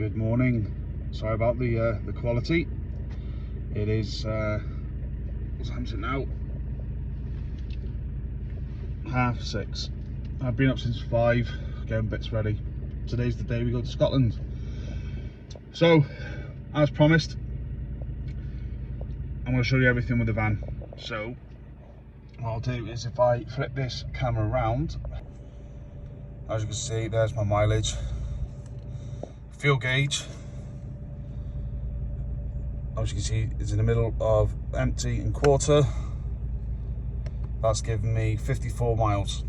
Good morning. Sorry about the quality. It is what time is it now? 6:30. I've been up since 5, getting bits ready. Today's the day we go to Scotland. So, as promised, I'm going to show you everything with the van. So, what I'll do is if I flip this camera around, as you can see, there's my mileage. Fuel gauge, as you can see, is in the middle of empty and quarter. That's giving me 54 miles.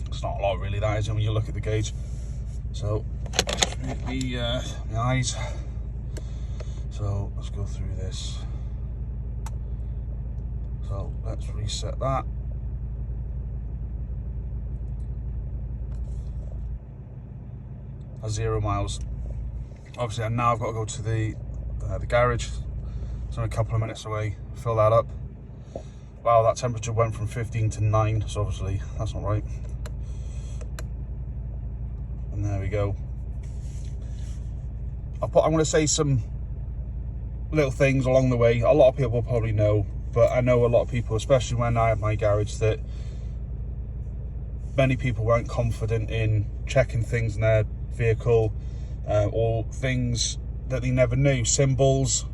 It's not a lot really, that is, when you look at the gauge. So just move my eyes. So let's go through this. So let's reset that. A 0 miles. Obviously, now I've got to go to the garage. It's only a couple of minutes away. Fill that up. Wow, that temperature went from 15 to 9, so obviously that's not right. And there we go. I'm going to say some little things along the way. A lot of people probably know, but I know a lot of people, especially when I have my garage, that many people weren't confident in checking things in their vehicle, or things that they never knew, symbols,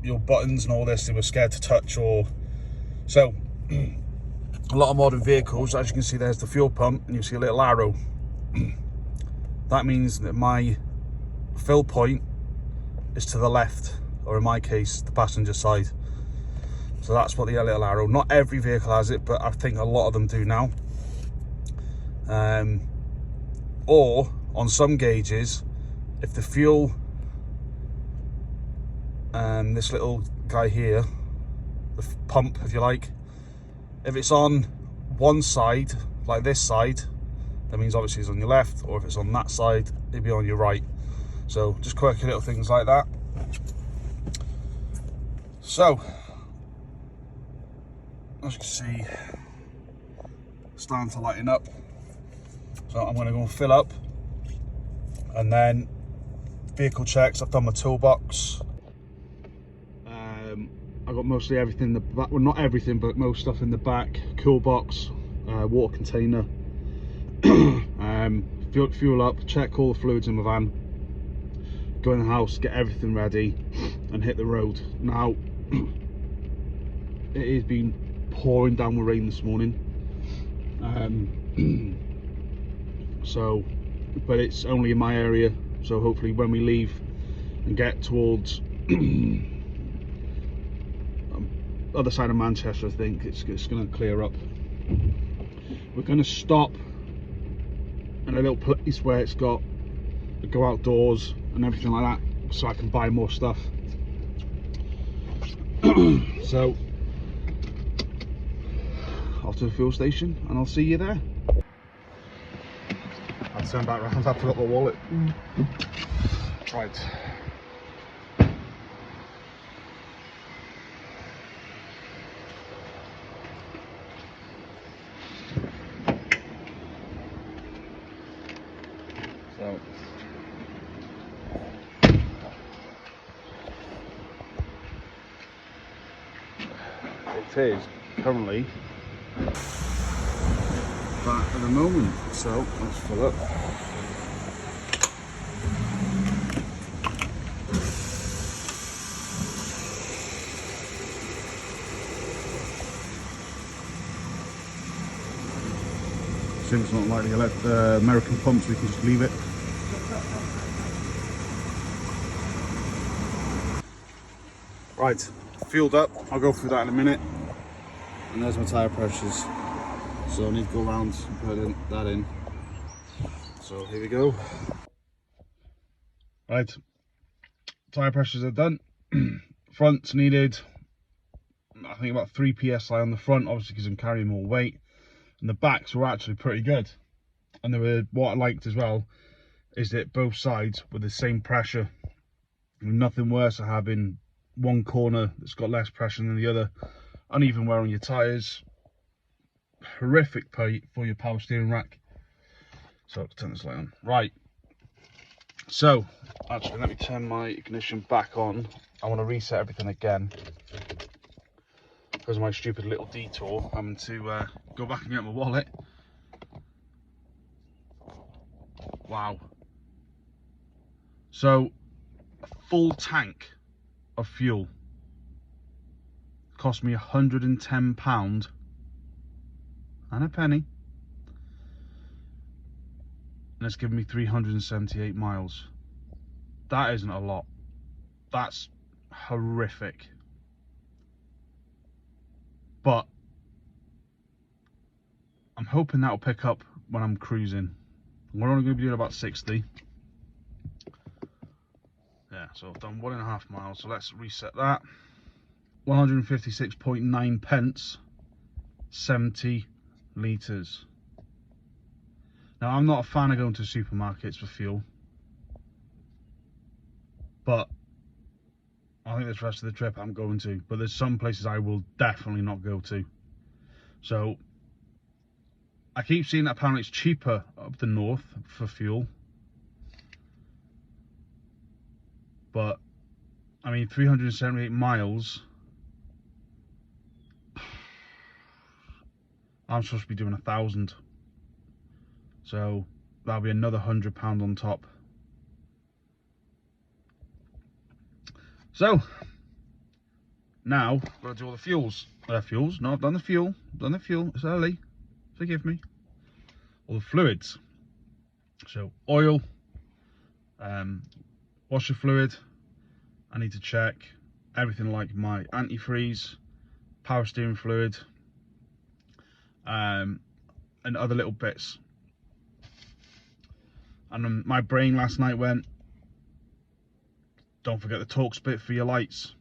your buttons and all this, they were scared to touch. Or so a lot of modern vehicles, as you can see, there's the fuel pump and you see a little arrow. That means that my fill point is to the left, or in my case the passenger side. So that's what the little arrow, not every vehicle has it, but I think a lot of them do now. Or on some gauges, if the fuel, this little guy here, the pump if you like, if it's on one side, like this side, that means obviously it's on your left, or if it's on that side, it'd be on your right. So just quirky little things like that. So as you can see, it's starting to lighten up. So I'm going to go and fill up, and then vehicle checks. I've done my toolbox. I've got mostly everything in the back, well not everything, but most stuff in the back. Cool box, water container, fuel up, check all the fluids in my van, go in the house, get everything ready and hit the road. Now it has been pouring down with rain this morning, so, but it's only in my area, so hopefully when we leave and get towards other side of Manchester, I think it's going to clear up. We're going to stop in a little place where it's got go outdoors and everything like that, so I can buy more stuff. So off to the fuel station and I'll see you there. I'll turn back around, I forgot my wallet. Right. So it is currently that at the moment, so let's fill up. Since it's not like the American pumps, we can just leave it. Right, fueled up. I'll go through that in a minute. And there's my tyre pressures. So I need to go around and put that in. So here we go. Right, tyre pressures are done. Front's needed, I think, about 3 psi on the front, obviously because I'm carrying more weight. And the backs were actually pretty good. And they were, what I liked as well is that both sides were the same pressure. And nothing worse than having one corner that's got less pressure than the other. Uneven wear on your tyres. Horrific for your power steering rack. So I'll turn this light on. Right, So, actually, let me turn my ignition back on. I want to reset everything again because of my stupid little detour. I'm to go back and get my wallet. Wow. So, a full tank of fuel cost me £110 and a penny. And it's given me 378 miles. That isn't a lot. That's horrific. But I'm hoping that'll pick up when I'm cruising. We're only going to be doing about 60. Yeah, so I've done 1.5 miles. So let's reset that. 156.9 pence, 70 litres. Now, I'm not a fan of going to supermarkets for fuel, but I think this rest of the trip I'm going to. But there's some places I will definitely not go to. So I keep seeing that apparently it's cheaper up the north for fuel. But I mean, 378 miles. I'm supposed to be doing 1,000. So that'll be another £100 on top. So now I've got to do all the fuels. No, I've done the fuel. Done the fuel. It's early. Forgive me. All the fluids. So oil, washer fluid. I need to check everything like my antifreeze, power steering fluid, and other little bits. And my brain last night went, don't forget the Torx bit for your lights.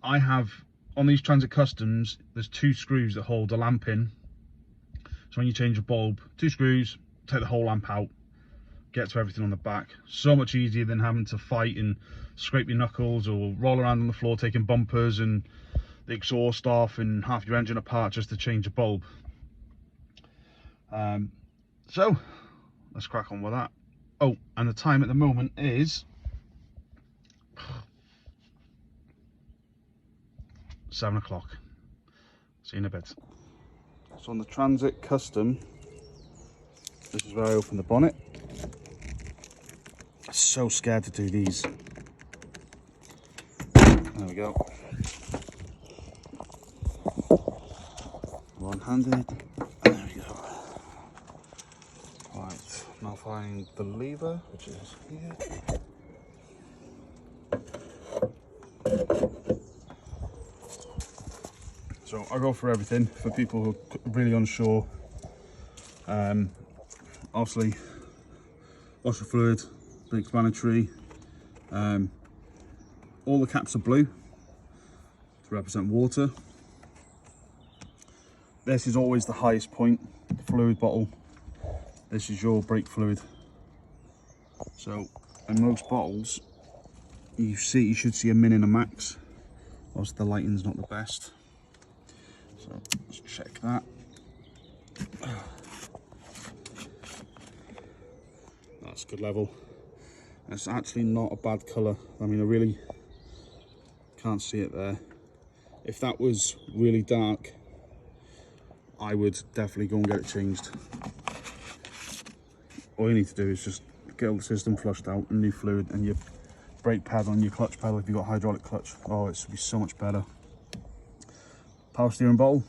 I have, on these Transit Customs, there's 2 screws that hold a lamp in. So when you change a bulb, 2 screws, take the whole lamp out, get to everything on the back. So much easier than having to fight and scrape your knuckles or roll around on the floor taking bumpers and the exhaust off and half your engine apart just to change a bulb. So let's crack on with that. Oh, and the time at the moment is 7 o'clock. See you in a bit. So on the Transit Custom, this is where I open the bonnet. I'm so scared to do these. There we go. One-handed. There we go. Right, now find the lever, which is here. So I go for everything for people who are really unsure. Obviously, washer fluid, big explanatory. All the caps are blue to represent water. This is always the highest point, the fluid bottle. This is your brake fluid. So in most bottles, you should see a min and a max. Obviously the lighting's not the best. So let's check that. That's good level. It's actually not a bad colour. I mean, I really can't see it there. If that was really dark, I would definitely go and get it changed. All you need to do is just get all the system flushed out and new fluid and your brake pad on your clutch pedal if you've got hydraulic clutch. Oh, it should be so much better. Power steering bottle.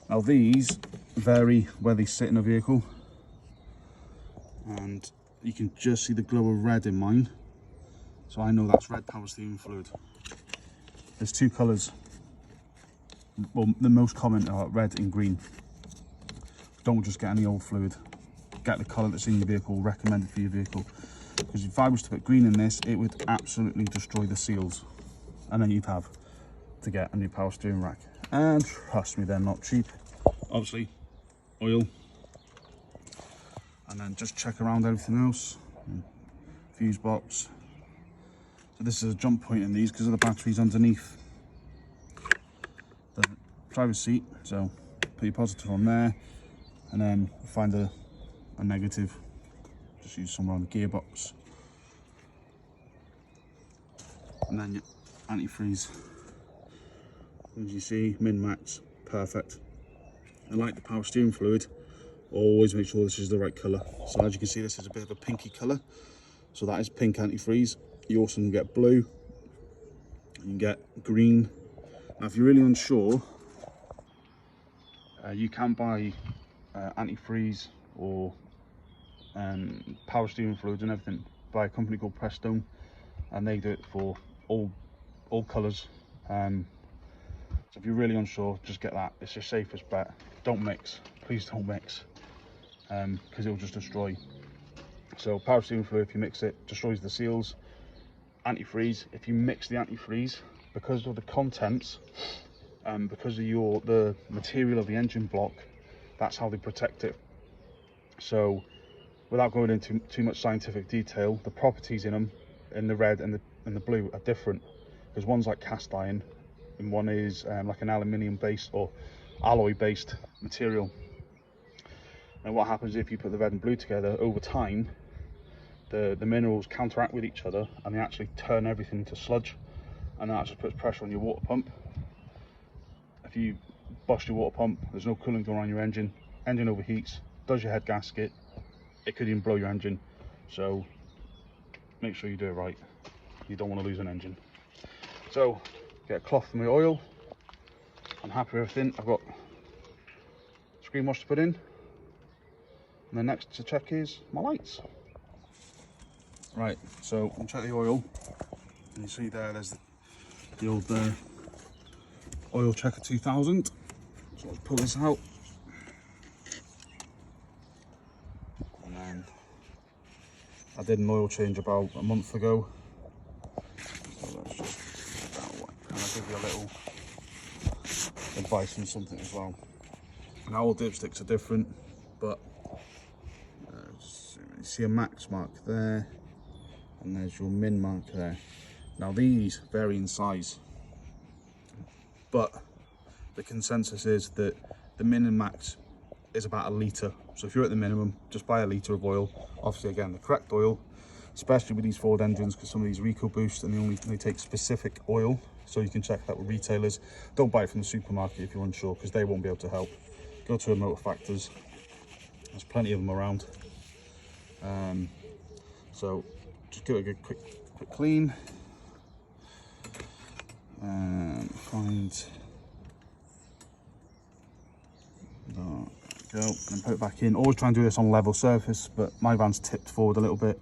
Now these vary where they sit in a vehicle, and you can just see the glow of red in mine, so I know that's red power steering fluid. There's 2 colours. Well, the most common are red and green. Don't just get any old fluid. Get the colour that's in your vehicle, recommended for your vehicle. Because if I was to put green in this, it would absolutely destroy the seals. And then you'd have to get a new power steering rack. And trust me, they're not cheap. Obviously, oil. And then just check around everything else. Fuse box. So this is a jump point in these because of the batteries underneath the driver's seat. So put your positive on there and then find a negative. just use somewhere on the gearbox. And then your antifreeze, as you see, min max, perfect. And like the power steering fluid, always make sure this is the right colour. So as you can see, this is a bit of a pinky colour, so that is pink antifreeze. You also can get blue, you can get green. Now if you're really unsure, you can buy antifreeze or power steering fluids and everything by a company called Prestone, and they do it for all colours. So if you're really unsure, just get that. It's your safest bet. Don't mix, please don't mix, because it'll just destroy. So power steering fluid, if you mix it, destroys the seals. Antifreeze, if you mix the antifreeze, because of the contents, because of the material of the engine block, that's how they protect it. So without going into too much scientific detail, the properties in them, in the red and the blue, are different, because one's like cast iron and one is like an aluminium based or alloy based material. And what happens if you put the red and blue together, over time the minerals counteract with each other and they actually turn everything into sludge, and that actually puts pressure on your water pump. If you bust your water pump, there's no coolant going on your engine overheats, does your head gasket, it could even blow your engine. So make sure you do it right, you don't want to lose an engine. So get a cloth for my oil. I'm happy with everything. I've got screen wash to put in, and then next to check is my lights. Right, so I'll check the oil, and you see there's the old oil checker 2000. So let's pull this out, and then I did an oil change about a month ago. So let's just kind of give you a little advice on something as well. Now all dipsticks are different, but you see a max mark there, and there's your min mark there. Now these vary in size, but the consensus is that the min and max is about a litre. So if you're at the minimum, just buy a litre of oil. Obviously again, the correct oil, especially with these Ford engines, because some of these are EcoBoost and they take specific oil, so you can check that with retailers. Don't buy it from the supermarket if you're unsure, because they won't be able to help. Go to a Motor Factors, there's plenty of them around. So just give it a good quick clean, and find, there we go, and put it back in. Always try and do this on a level surface, but my van's tipped forward a little bit,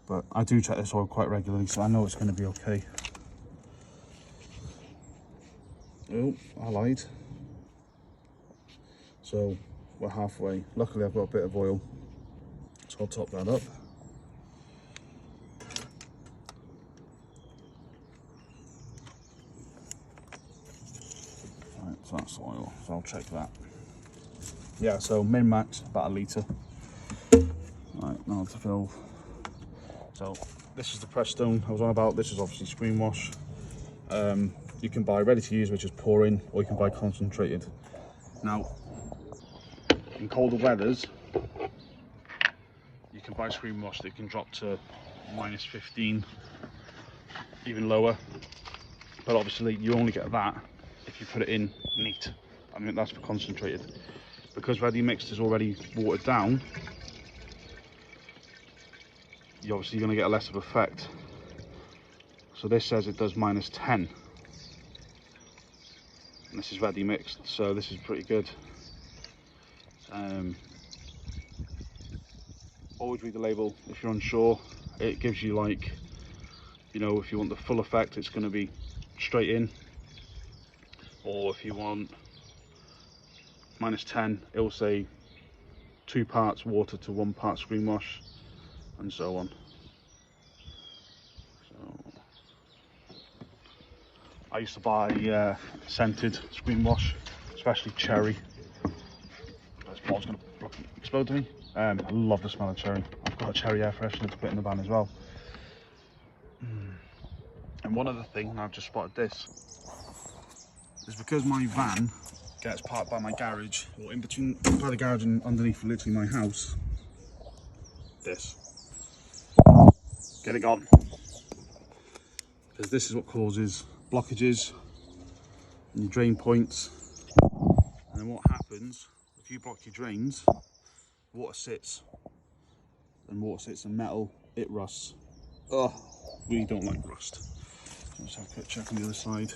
but I do check this oil quite regularly, so I know it's going to be okay. Oh, I lied. So we're halfway. Luckily I've got a bit of oil, so I'll top that up. Right, so that's oil, so I'll check that. Yeah, so min max about a litre. Right, now to fill. So this is the Prestone I was on about. This is obviously screen wash. You can buy ready to use, which is pour in, or you can buy concentrated. Now in colder weathers you can buy screen wash that can drop to -15, even lower, but obviously you only get that if you put it in neat. I mean, that's for concentrated. Because ready mixed is already watered down, you're obviously going to get a less of effect. So this says it does -10, and this is ready mixed, so this is pretty good. Always read the label if you're unsure. It gives you, like, you know, if you want the full effect, it's going to be straight in, or if you want -10, it will say 2 parts water to 1 part screen wash, and so on. So I used to buy scented screen wash, especially cherry. That's what was going to explode to me. I love the smell of cherry. I've got a cherry air freshener to put in the van as well. And one other thing, I've just spotted this, is because my van gets parked by my garage, or in between, by the garage and underneath literally my house, this. Get it gone. Because this is what causes blockages in your drain points. And then what happens, if you block your drains, water sits. And water sits in metal, it rusts. Oh, we don't like rust. Let's have a quick check on the other side.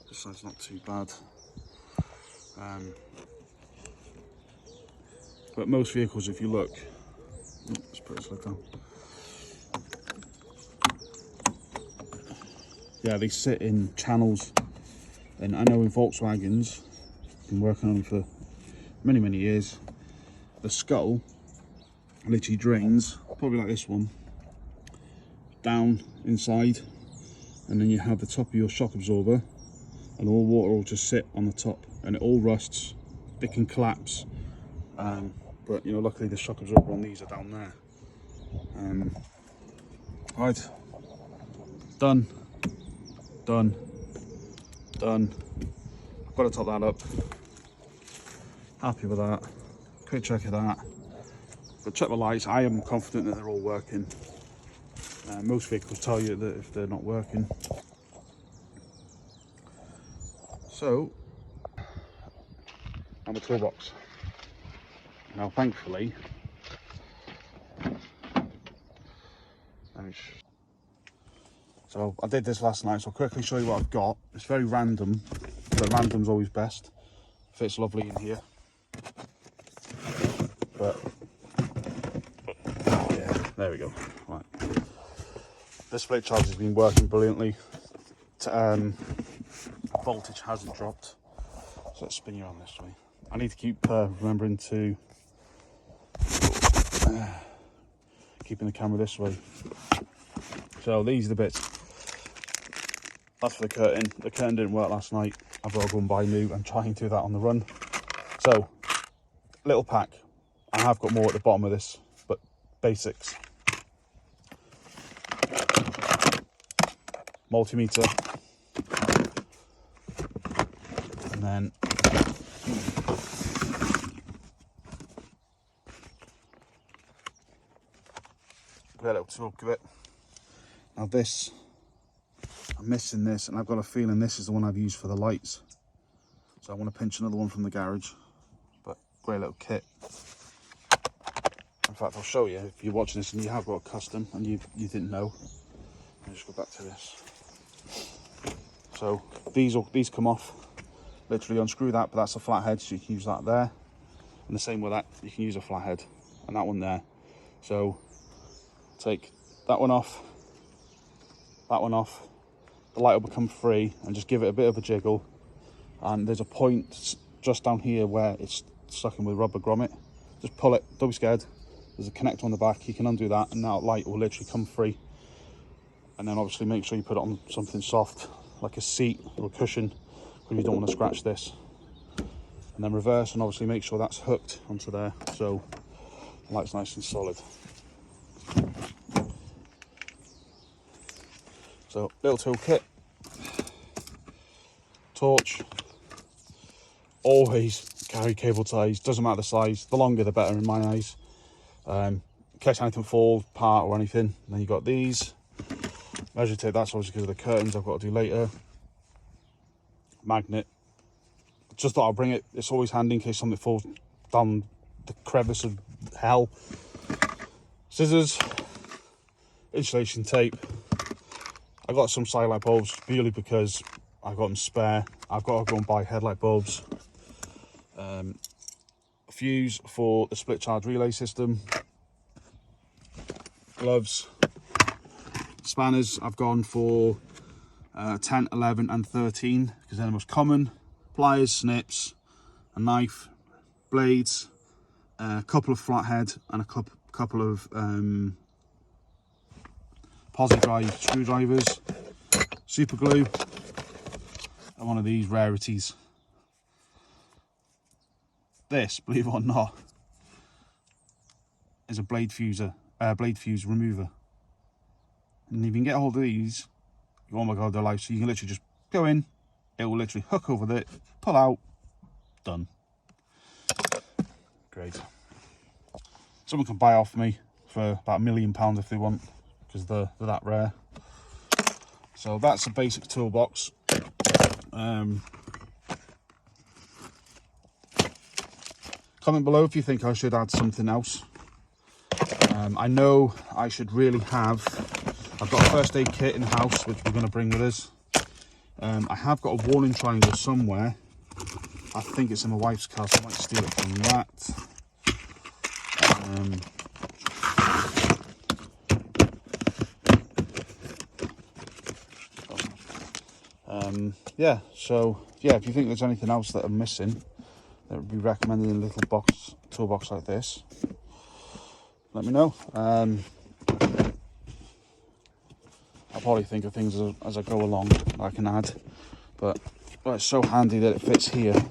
This side's not too bad. But most vehicles, if you look, let's put this lid down. Yeah, they sit in channels, and I know in Volkswagens, been working on them for many years, the skull literally drains, probably like this one, down inside, and then you have the top of your shock absorber, and all water will just sit on the top, and it all rusts. It can collapse, but you know, luckily the shock absorber on these are down there. Right, done. I've got to top that up. Happy with that. Quick check of that. But check the lights. I am confident that they're all working. Most vehicles tell you that if they're not working. So, I'm a toolbox. Now, thankfully, so I did this last night, so I'll quickly show you what I've got. It's very random, but random's always best. Fits lovely in here. But yeah, there we go. Right. This split charge has been working brilliantly. Voltage hasn't dropped. So let's spin you on this way. I need to keep remembering to keeping the camera this way. So these are the bits. That's for the curtain. The curtain didn't work last night. I've got to go and buy new and try and do that on the run. So, little pack. I have got more at the bottom of this, but basics. Multimeter. And then a little toolkit. Now this, I'm missing this, and I've got a feeling this is the one I've used for the lights. So I want to pinch another one from the garage, but great little kit. In fact, I'll show you if you're watching this and you have got a custom and you didn't know. I'll just go back to this. So these come off, literally unscrew that, but that's a flathead, so you can use that there. And the same with that, you can use a flathead, and that one there. So take that one off, the light will become free, and just give it a bit of a jiggle. And there's a point just down here where it's stuck in with rubber grommet. Just pull it, don't be scared. There's a connector on the back, you can undo that, and that light will literally come free. And then obviously make sure you put it on something soft, like a seat or a cushion, because you don't want to scratch this. And then reverse, and obviously make sure that's hooked onto there, so the light's nice and solid. So, little toolkit, torch, always carry cable ties, doesn't matter the size, the longer the better in my eyes. In case anything falls apart or anything. And then you've got these, measure tape, that's obviously because of the curtains I've got to do later. Magnet, just thought I'll bring it, it's always handy in case something falls down the crevice of hell. Scissors, insulation tape. I got some side light bulbs purely because I got them spare. I've got to go and buy headlight bulbs. A fuse for the split charge relay system. Gloves. Spanners, I've gone for 10, 11 and 13 because they're the most common. Pliers, snips, a knife, blades, a couple of flathead and a couple of posi drive screwdrivers, super glue, and one of these rarities. This, believe it or not, is a blade fuse remover. And if you can get hold of these, oh my god, they're like, so you can literally just go in, it will literally hook over it, pull out, done. Great. Someone can buy off me for about £1 million if they want, because they're that rare. So that's a basic toolbox. Comment below if you think I should add something else. I know I should really have, I've got a first aid kit in the house which we're going to bring with us. I have got a warning triangle somewhere. I think it's in my wife's car, so I might steal it from that. Yeah, so yeah, if you think there's anything else that I'm missing that would be recommended in a little box, toolbox like this, let me know. I'll probably think of things as I go along that I can add, but it's so handy that it fits here.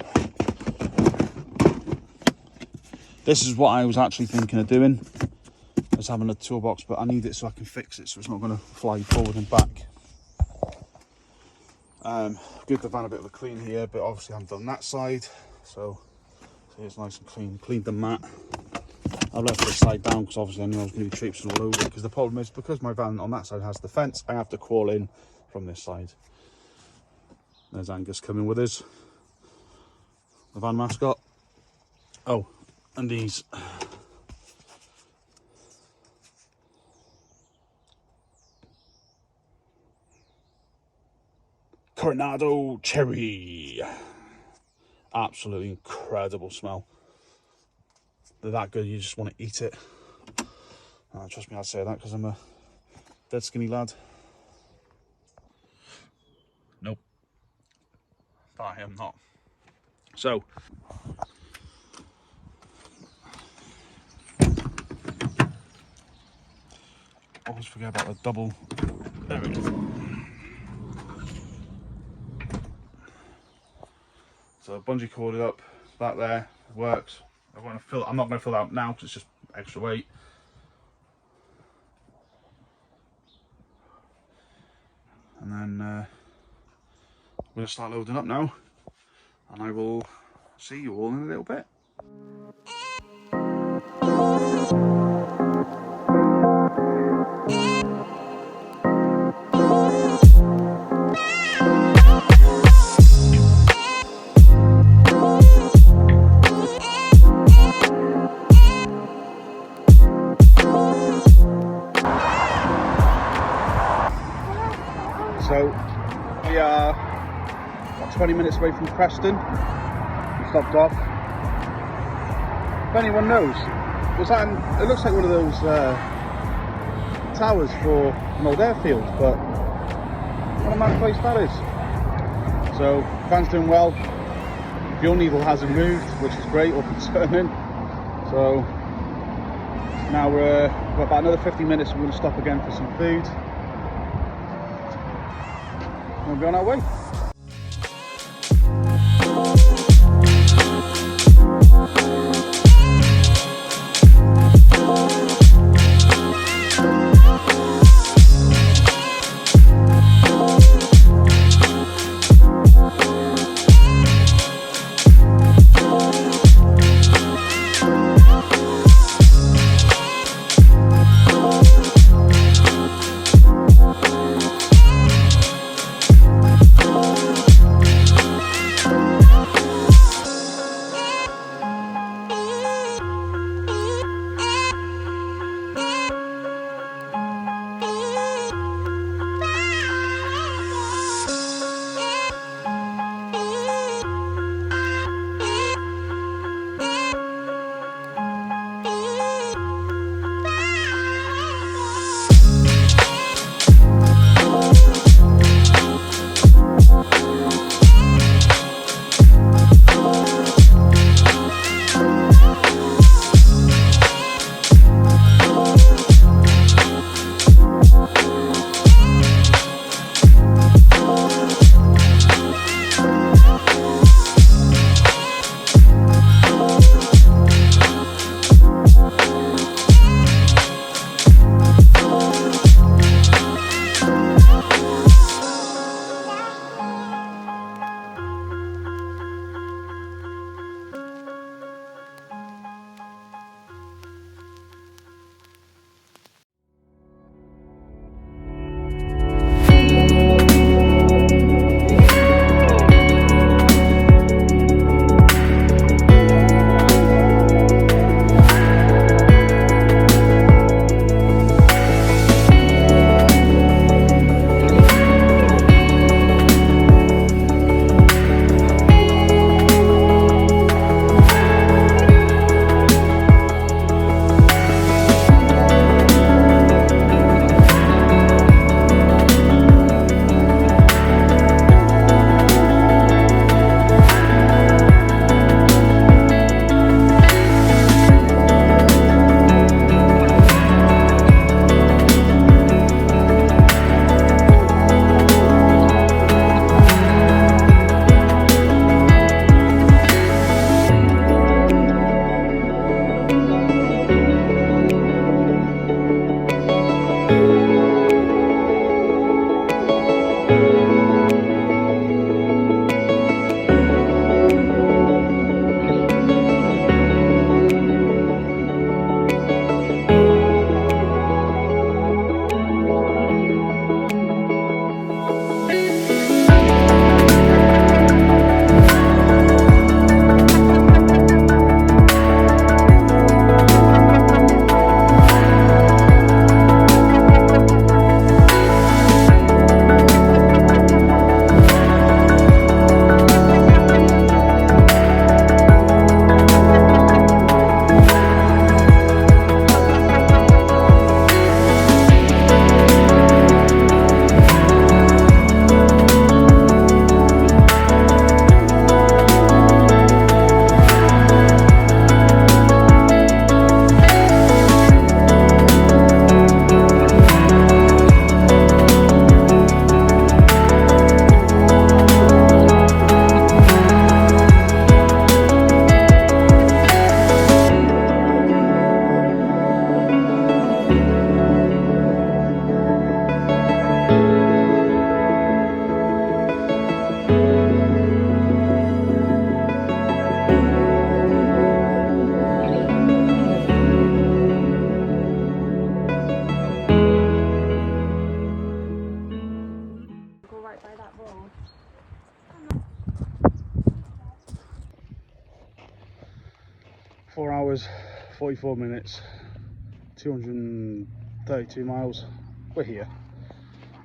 This is what I was actually thinking of doing, is having a toolbox, but I need it so I can fix it so it's not going to fly forward and back. Give the van a bit of a clean here, but obviously I haven't done that side, so it's nice and clean. Cleaned the mat. I've left it side down because obviously I knew I was going to be traipsing all over it, because the problem is, because my van on that side has the fence, I have to crawl in from this side. There's Angus coming with us, the van mascot. Oh, and these Coronado cherry, absolutely incredible smell. They're that good, you just want to eat it. Trust me, I'd say that because I'm a dead skinny lad. Nope, I am not. So always forget about the double. There we go. So bungee corded up, that there works. I'm not going to fill out now because it's just extra weight. And then I'm going to start loading up now, and I will see you all in a little bit. So we are about 20 minutes away from Preston. We stopped off. If anyone knows, it looks like one of those towers for an old airfield, but what a mad place that is. So van's doing well. Fuel needle hasn't moved, which is great or concerning. So now we're about another 50 minutes. We're going to stop again for some food. We'll be on our way. 44 minutes, 232 miles. We're here,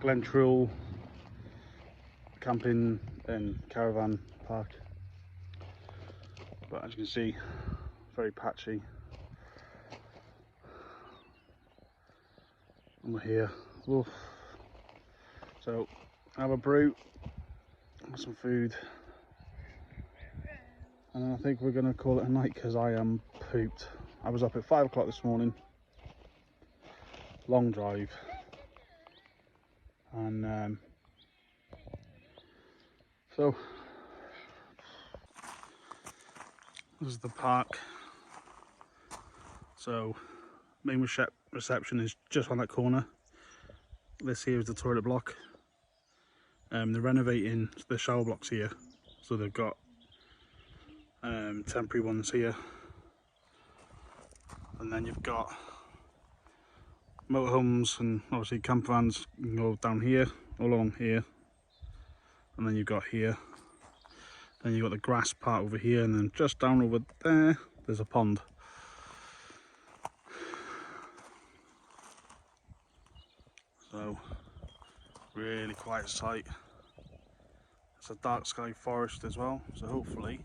Glentrill camping and caravan park. But as you can see, very patchy. And we're here. Oof. So, have a brew, have some food, and I think we're going to call it a night because I am pooped. I was up at 5 o'clock this morning, long drive, and so this is the park. So main reception is just on that corner. This here is the toilet block. They're renovating the shower blocks here, so they've got temporary ones here, and then you've got motorhomes and obviously camper vans. You can go down here, all along here, and then you've got here. Then you've got the grass part over here, and then just down over there, there's a pond. So, really quiet sight. It's a dark sky forest as well, so hopefully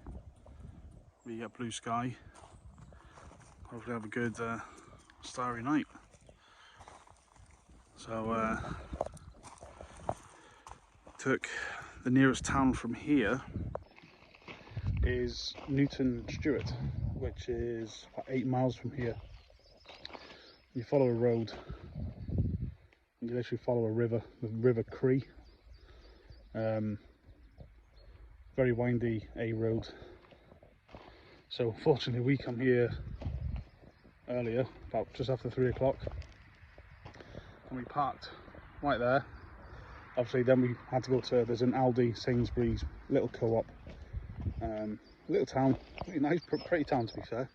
we get blue sky. Hopefully have a good starry night. So took the nearest town from here is Newton Stewart, which is about 8 miles from here. You follow a road, you literally follow a river, the River Cree. Very windy A road. So fortunately we come here earlier, about just after 3 o'clock, and we parked right there. Obviously then we had to go to, there's an Aldi, Sainsbury's, little co-op, little town, really nice, pretty town to be fair.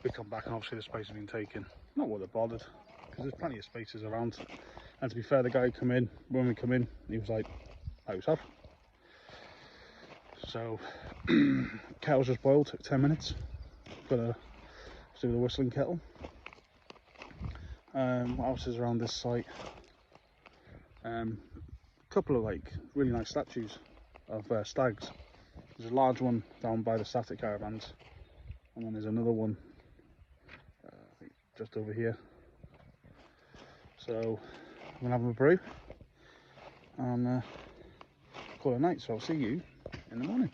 We come back and obviously the space has been taken. Not what they're bothered, because there's plenty of spaces around. And to be fair, the guy who come in, when we come in, he was like, "How yourself?" So, kettle's just boiled, took 10 minutes. Gotta do the whistling kettle. What else is around this site? Couple of like really nice statues of stags. There's a large one down by the static caravans, and then there's another one I think just over here. So I'm gonna have a brew and call it a night. So I'll see you in the morning.